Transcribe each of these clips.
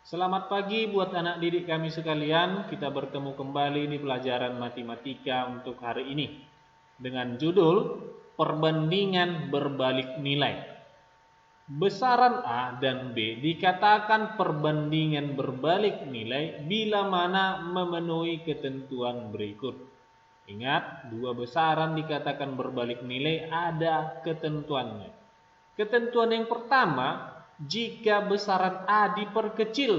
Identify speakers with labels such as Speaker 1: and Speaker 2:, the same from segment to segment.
Speaker 1: Selamat pagi buat anak didik kami sekalian. Kita bertemu kembali di pelajaran matematika untuk hari ini dengan judul perbandingan berbalik nilai. Besaran A dan B dikatakan perbandingan berbalik nilai bila mana memenuhi ketentuan berikut. Ingat, dua besaran dikatakan berbalik nilai ada ketentuannya. Ketentuan yang pertama, jika besaran A diperkecil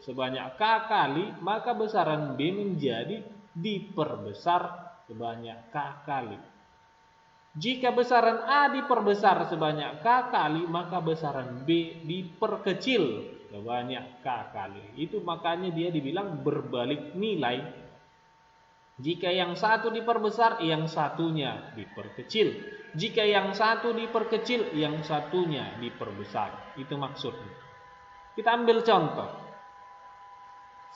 Speaker 1: sebanyak K kali, maka besaran B menjadi diperbesar sebanyak K kali. Jika besaran A diperbesar sebanyak K kali, maka besaran B diperkecil sebanyak K kali. Itu makanya dia dibilang berbalik nilai. Jika yang satu diperbesar, yang satunya diperkecil. Jika yang satu diperkecil, yang satunya diperbesar. Itu maksudnya. Kita ambil contoh.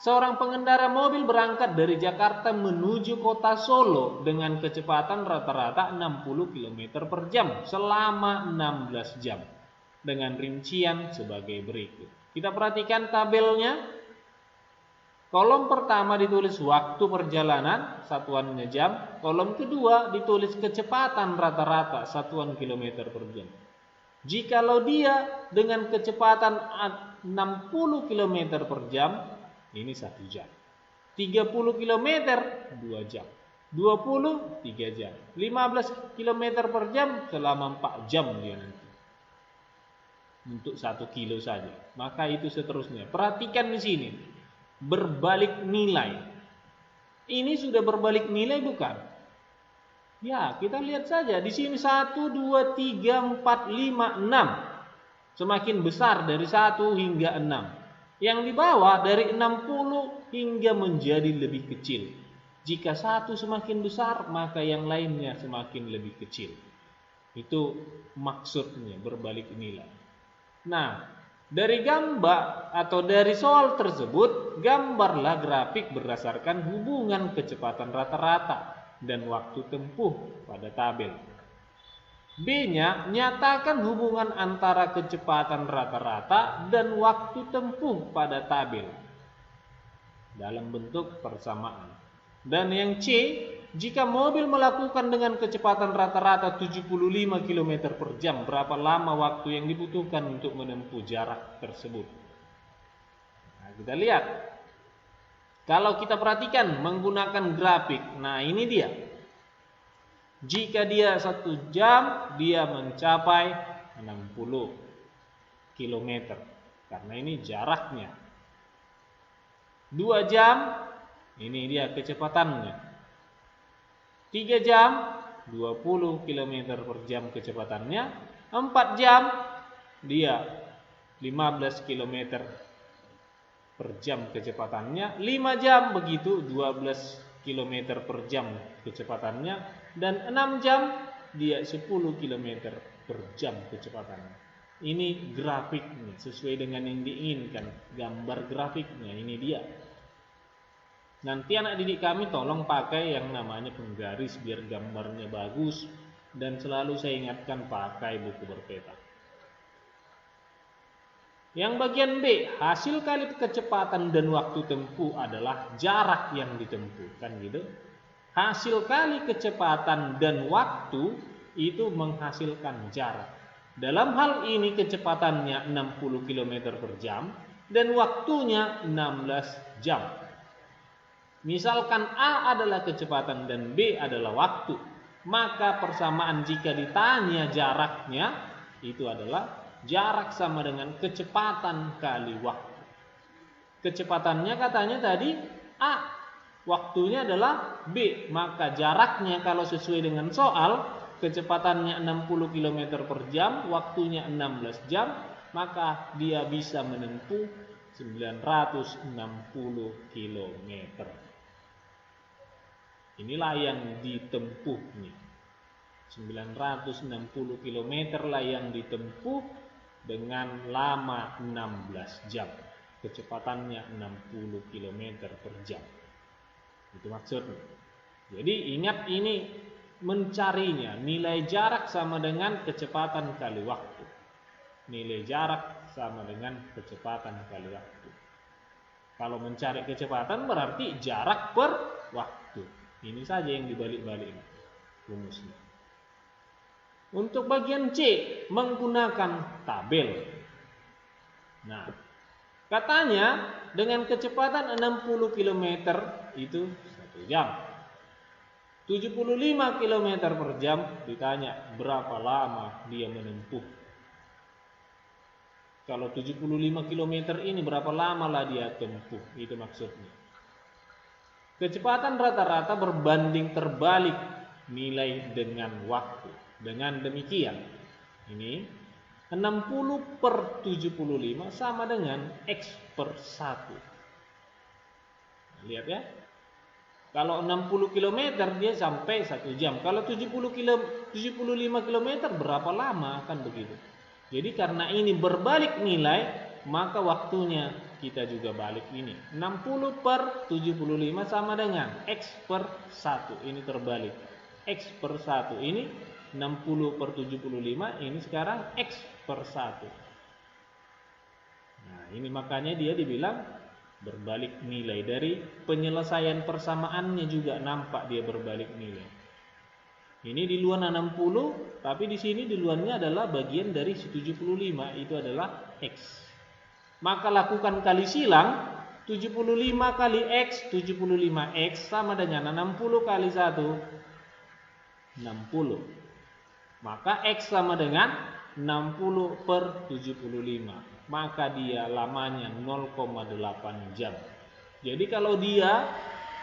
Speaker 1: Seorang pengendara mobil berangkat dari Jakarta menuju kota Solo dengan kecepatan rata-rata 60 km per jam selama 16 jam. Dengan rincian sebagai berikut. Kita perhatikan tabelnya. Kolom pertama ditulis waktu perjalanan, satuannya jam. Kolom kedua ditulis kecepatan rata-rata, satuan kilometer per jam. Jikalau dia dengan kecepatan 60 km per jam, ini 1 jam. 30 km, 2 jam. 20, 3 jam. 15 km per jam, selama 4 jam dia nanti. Untuk 1 kilo saja. Maka itu seterusnya. Perhatikan di sini. Berbalik nilai. Ini sudah berbalik nilai bukan? Ya, kita lihat saja. Di sini 1, 2, 3, 4, 5, 6. Semakin besar dari 1 hingga 6. Yang di bawah dari 60 hingga menjadi lebih kecil. Jika satu semakin besar, maka yang lainnya semakin lebih kecil. Itu maksudnya berbalik nilai. Nah, dari gambar atau dari soal tersebut, gambarlah grafik berdasarkan hubungan kecepatan rata-rata dan waktu tempuh pada tabel. B-nya, nyatakan hubungan antara kecepatan rata-rata dan waktu tempuh pada tabel dalam bentuk persamaan. Dan yang C, jika mobil melakukan dengan kecepatan rata-rata 75 km per jam, berapa lama waktu yang dibutuhkan untuk menempuh jarak tersebut? Nah, kita lihat. Kalau kita perhatikan menggunakan grafik, nah ini dia. Jika dia 1 jam, dia mencapai 60 km. Karena ini jaraknya. 2 jam, ini dia kecepatannya. 3 jam, 20 km per jam kecepatannya. 4 jam, dia 15 km per jam kecepatannya. 5 jam, begitu 12 km per jam kecepatannya. Dan 6 jam, dia 10 km per jam kecepatannya. Ini grafiknya, sesuai dengan yang diinginkan. Gambar grafiknya, ini dia. Nanti anak didik kami tolong pakai yang namanya penggaris biar gambarnya bagus. Dan selalu saya ingatkan pakai buku berpeta. Yang bagian B, hasil kali kecepatan dan waktu tempuh adalah jarak yang ditempuh. Kan gitu? Hasil kali kecepatan dan waktu itu menghasilkan jarak. Dalam hal ini kecepatannya 60 km per jam dan waktunya 16 jam. Misalkan A adalah kecepatan dan B adalah waktu, maka persamaan jika ditanya jaraknya itu adalah jarak sama dengan kecepatan kali waktu. Kecepatannya katanya tadi A, waktunya adalah B, maka jaraknya kalau sesuai dengan soal, kecepatannya 60 km per jam, waktunya 16 jam, maka dia bisa menempuh 960 km. Inilah yang ditempuh nih. 960 km lah yang ditempuh dengan lama 16 jam. Kecepatannya 60 km per jam. Itu maksudnya. Jadi ingat ini mencarinya. Nilai jarak sama dengan kecepatan kali waktu. Nilai jarak sama dengan kecepatan kali waktu. Kalau mencari kecepatan berarti jarak per waktu. Ini saja yang dibalik-balik rumusnya. Untuk bagian C menggunakan tabel. Nah, katanya dengan kecepatan 60 km itu 1 jam. 75 km per jam ditanya berapa lama dia menempuh. Kalau 75 km ini berapa lama lah dia tempuh, itu maksudnya. Kecepatan rata-rata berbanding terbalik nilai dengan waktu. Dengan demikian, ini 60 per 75 sama dengan X per 1. Lihat ya. Kalau 60 km dia sampai 1 jam. Kalau 75 km berapa lama, kan begitu. Jadi karena ini berbalik nilai, maka waktunya kita juga balik ini. 60 per 75 sama dengan X per 1. Ini terbalik. X per 1 ini 60 per 75, ini sekarang X per 1. Nah, ini makanya dia dibilang berbalik nilai. Dari penyelesaian persamaannya juga nampak dia berbalik nilai. Ini di luar 60, tapi di sini di luarnya adalah bagian dari 75, itu adalah X. Maka lakukan kali silang, 75 kali X, 75X sama dengan 60 kali 1, 60. Maka X sama dengan 60 per 75. Maka dia lamanya 0,8 jam. Jadi kalau dia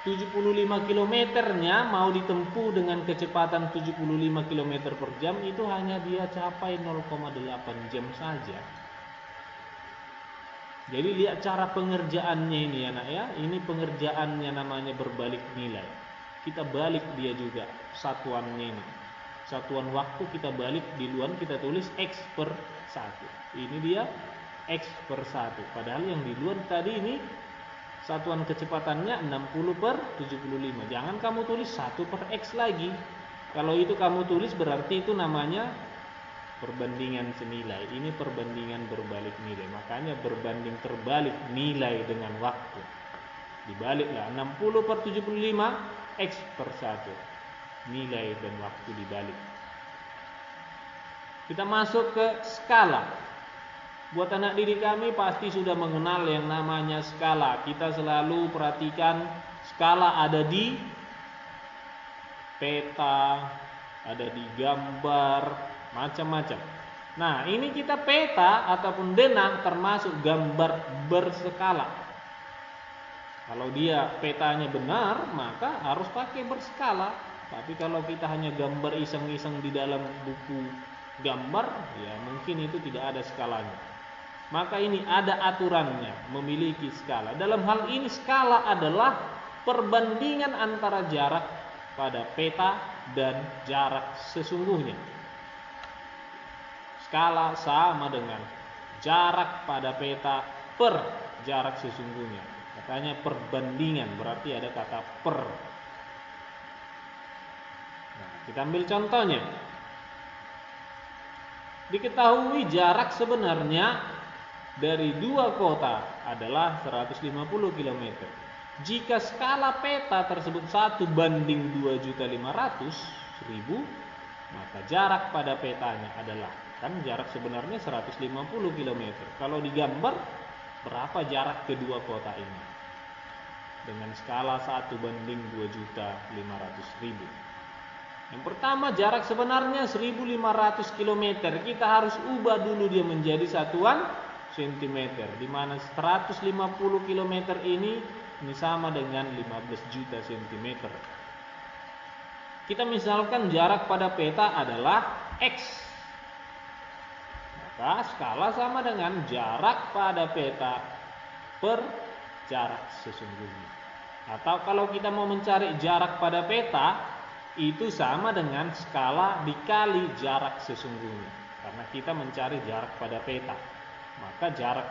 Speaker 1: 75 km-nya mau ditempuh dengan kecepatan 75 km per jam, itu hanya dia capai 0,8 jam saja. Jadi lihat cara pengerjaannya ini anak ya. Ini pengerjaannya namanya berbalik nilai. Kita balik dia juga satuannya ini. Satuan waktu kita balik, di luar kita tulis X per 1. Ini dia X per 1. Padahal yang di luar tadi ini satuan kecepatannya 60 per 75. Jangan kamu tulis 1 per X lagi. Kalau itu kamu tulis berarti itu namanya perbandingan senilai. Ini perbandingan berbalik nilai. Makanya berbanding terbalik nilai dengan waktu. Dibaliklah 60 per 75 X per 1. Nilai dan waktu dibalik. Kita masuk ke skala. Buat anak didik kami pasti sudah mengenal yang namanya skala. Kita selalu perhatikan skala ada di peta, ada di gambar, macam-macam. Nah, ini kita peta ataupun denah termasuk gambar berskala. Kalau dia petanya benar, maka harus pakai berskala. Tapi kalau kita hanya gambar iseng-iseng di dalam buku gambar, ya mungkin itu tidak ada skalanya. Maka ini ada aturannya, memiliki skala. Dalam hal ini skala adalah perbandingan antara jarak pada peta dan jarak sesungguhnya. Skala sama dengan jarak pada peta per jarak sesungguhnya. Katanya perbandingan, berarti ada kata per. Nah, kita ambil contohnya. Diketahui jarak sebenarnya dari dua kota adalah 150 km. Jika skala peta tersebut 1 banding 2.500.000, maka jarak pada petanya adalah, kan jarak sebenarnya 150 km. Kalau digambar, berapa jarak kedua kota ini? Dengan skala 1 banding 2.500.000. Yang pertama, jarak sebenarnya 1.500 km. Kita harus ubah dulu dia menjadi satuan cm, di mana 150 km ini sama dengan 15 juta cm. Kita misalkan jarak pada peta adalah X. Maka skala sama dengan jarak pada peta per jarak sesungguhnya. Atau kalau kita mau mencari jarak pada peta, itu sama dengan skala dikali jarak sesungguhnya. Karena kita mencari jarak pada peta, maka jarak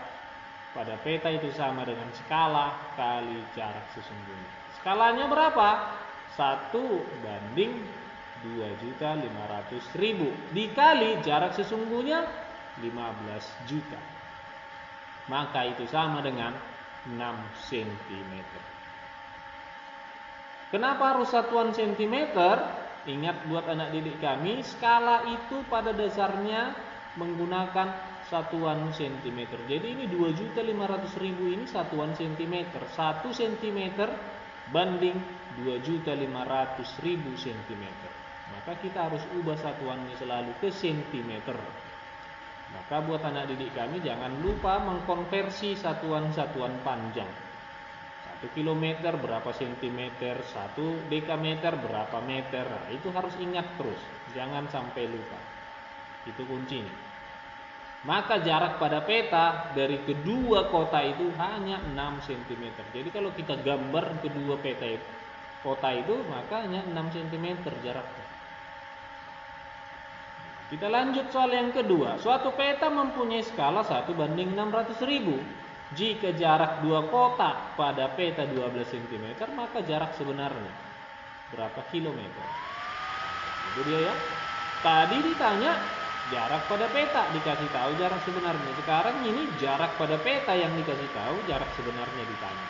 Speaker 1: pada peta itu sama dengan skala kali jarak sesungguhnya. Skalanya berapa? 1 banding 2.500.000 dikali jarak sesungguhnya 15 juta. Maka itu sama dengan cm. Kenapa harus satuan centimeter? Ingat buat anak didik kami, skala itu pada dasarnya menggunakan satuan centimeter. Jadi ini 2.500.000 ini satuan centimeter. 1 centimeter banding 2.500.000 centimeter. Maka kita harus ubah satuannya selalu ke sentimeter. Maka buat anak didik kami jangan lupa mengkonversi satuan-satuan panjang. 1 kilometer berapa sentimeter, 1 dekameter berapa meter. Nah, itu harus ingat terus, jangan sampai lupa. Itu kuncinya. Maka jarak pada peta dari kedua kota itu hanya 6 cm. Jadi kalau kita gambar kedua kota itu, maka hanya 6 cm jaraknya. Kita lanjut soal yang kedua. Suatu peta mempunyai skala 1:600.000. Jika jarak dua kota pada peta 12 cm, maka jarak sebenarnya berapa kilometer? Itu dia ya. Tadi ditanya jarak pada peta, dikasih tahu jarak sebenarnya. Sekarang ini jarak pada peta yang dikasih tahu, jarak sebenarnya ditanya.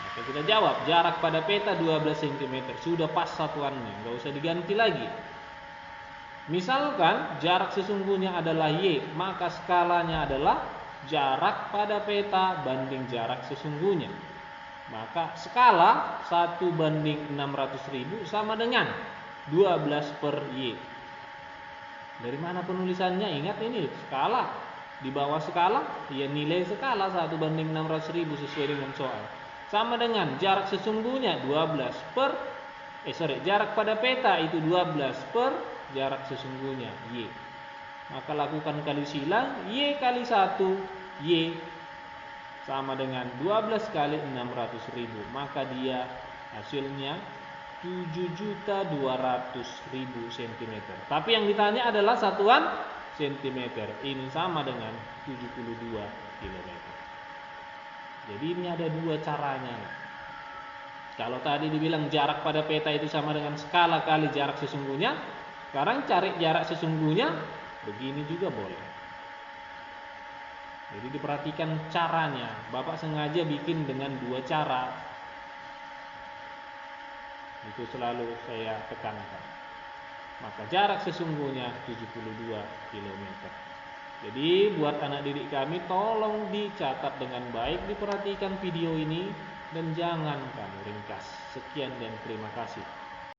Speaker 1: Maka kita jawab, jarak pada peta 12 cm. Sudah pas satuannya, nggak usah diganti lagi. Misalkan jarak sesungguhnya adalah Y, maka skalanya adalah jarak pada peta banding jarak sesungguhnya. Maka skala 1:600.000 sama dengan 12/Y. Dari mana penulisannya? Ingat ini skala. Di bawah skala, ya nilai skala 1:600.000 sesuai dengan soal. Sama dengan jarak sesungguhnya jarak pada peta itu 12 per jarak sesungguhnya Y. Maka lakukan kali silang, Y kali 1, Y sama dengan 12 kali 600.000. Maka dia hasilnya 7.200.000 cm. Tapi yang ditanya adalah satuan cm. Ini sama dengan 72 km. Jadi ini ada dua caranya. Kalau tadi dibilang jarak pada peta itu sama dengan skala kali jarak sesungguhnya, sekarang cari jarak sesungguhnya, begini juga boleh. Jadi diperhatikan caranya. Bapak sengaja bikin dengan dua cara. Itu selalu saya tekankan. Maka jarak sesungguhnya 72 km. Jadi buat anak didik kami, tolong dicatat dengan baik, diperhatikan video ini, dan jangan kamu ringkas. Sekian dan terima kasih.